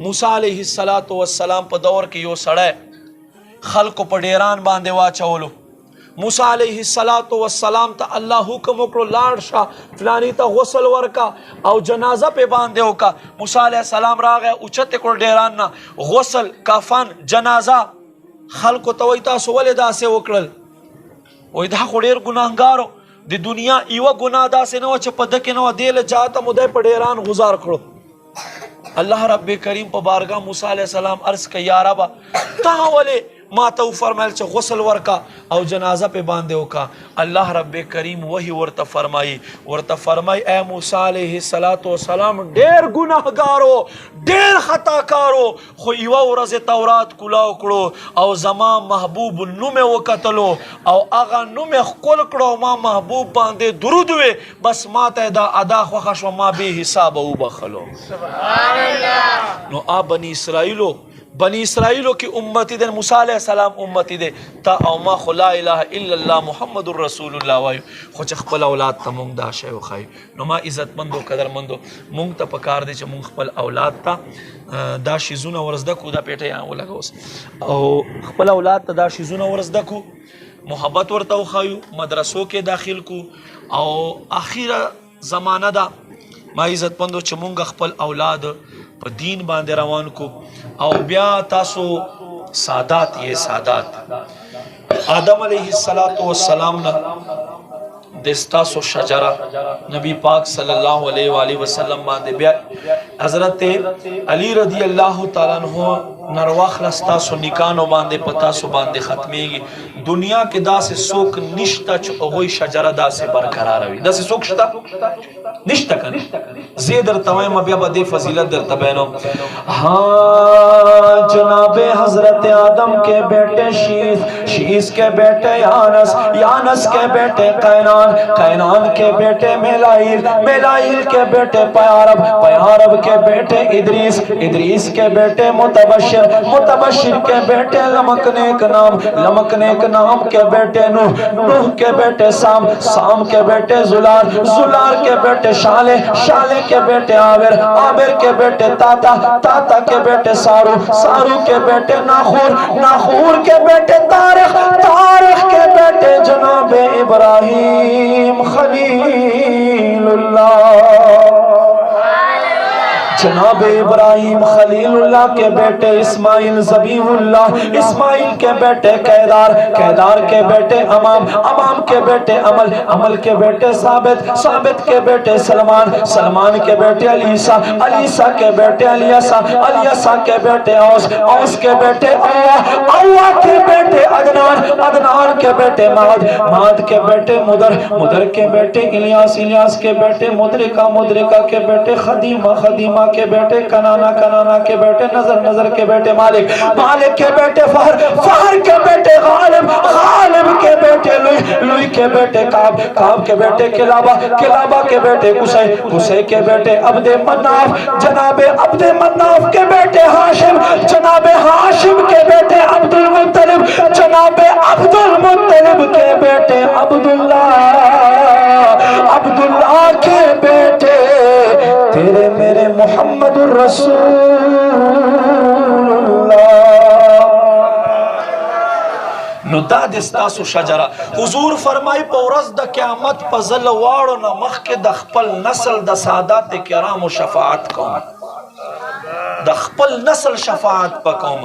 موسی علیہ السلام په دور کې یو سړی خلکو په ډیران باندې واچولو. موسی علیہ السلام ته الله حکم وکړو لاړ شه فلانی ته غسل ورکا او جنازه په باندې وکا. موسی علیہ السلام راغی اوچت کړ ډیران نه غسل کفن جنازه. خلکو ته وای تاسو ولې داسې وکړل؟ وای دا خو ډیر ګناهګارو د دنیا یوه ګناه داسې نه وه چې په ده کې نه وه دې له جهته مو دی په ډیران غزار کړو. الله رب کریم په بارګاه موسی علیہ السلام عرض کړه یا ربه تا ولې ما ته وفرمایل چې غسل ورکا او جنازه په باندې وکا. الله رب کریم وحی ورته فرمایي اے موسی علیہ السلام ډیر ګناهګارو ډیر خطاکارو خو یوه ورځ تورات کولاو کړو او زما محبوب نوم یې وکتلو او هغه نوم یې ښکل کړو ما محبوب باندې درود وې بس ما ته دا ادا خوښه شوه ما بې حسابه وبخلو. نو بنی اسرائیلو کی امتی دے موسی علیہ السلام امتی دے تا او ما خو لا الہ الا اللہ محمد رسول اللہ وایو خو چې خپل اولاد ته مونږ دا شی وښایو. نو ما عزت مندو قدر مندو مونږ ته پکار دی چې مونږ خپل اولاد ته دا شیزونه ورزده کو دا پیټه یا ولګوس او خپل اولاد ته دا شیزونه ورزده کو محبت ورته وښایو مدرسو کې داخل کو او اخیره زمانه دا ما عزت مندو چې مونږ خپل اولاد په دین باندې روان کو او بیا تاسو سادات آدم علیہ السلام نا دستاسو شجرہ نبی پاک صلی اللہ علیہ وآلہ وسلم باندې بیا حضرت علی رضی اللہ تعالیٰ عنہ نرواخ لستاسو نکانو باندې پتاسو باندې ختمیگی. دنیا کے دا سے سوک نشتا چو اغوی شجرہ دا سے برقرار ہوئی دا سے سوک شتا نشتا کنی زیدر توائم بیا با دے فضیلت در تبینو. ہاں جناب حضرت آدم کے بیٹے شیس کے بیٹے یانس کے بیٹے قینان کے بیٹے میلائیل کے بیٹے پیارب کے بیٹے ادریس کے بیٹے متبشر کے بیٹے لمکنیک نام کے بیٹے نوح کے بیٹے سام کے بیٹے زلار کے بیٹے شالے کے بیٹے عابر کے بیٹے تاتا کے بیٹے سارو کے بیٹے ناخور کے بیٹے تاریخ کے بیٹے جناب ابراہیم خلیل اللہ جناب ابراہیم خلیل اللہ کے بیٹے اسماعیل ذبیح اللہ اسماعیل کے بیٹے قیدار کے بیٹے امام کے بیٹے عمل کے بیٹے ثابت کے بیٹے سلمان کے بیٹے علیسا کے بیٹے علیسا کے بیٹے اوس کے بیٹے اللہ کے بیٹے عدنان کے بیٹے ماد کے بیٹے مدر کے بیٹے الیاس کے بیٹے مدرکہ کے بیٹے خدیمہ کے بیٹے کنانا کے بیٹے نظر کے بیٹے مالک کے بیٹے فہر کے بیٹے غالب کے بیٹے لوئی کے بیٹے کعب کے بیٹے کلابہ کے بیٹے قصے کے بیٹے عبد مناف جناب عبد مناف کے بیٹے ہاشم جناب ہاشم کے بیٹے عبد المطلب جناب عبد المطلب کے بیٹے عبداللہ کے بیٹے تیرے میرے محمد الرسول اللہ. نو دا دستاسو شجرہ حضور فرمائی پا ورځ د قیامت پا ظل واړو نه مخکې د خپل نسل د سادات کرامو شفاعت کوم د خپل نسل شفاعت پا کوم.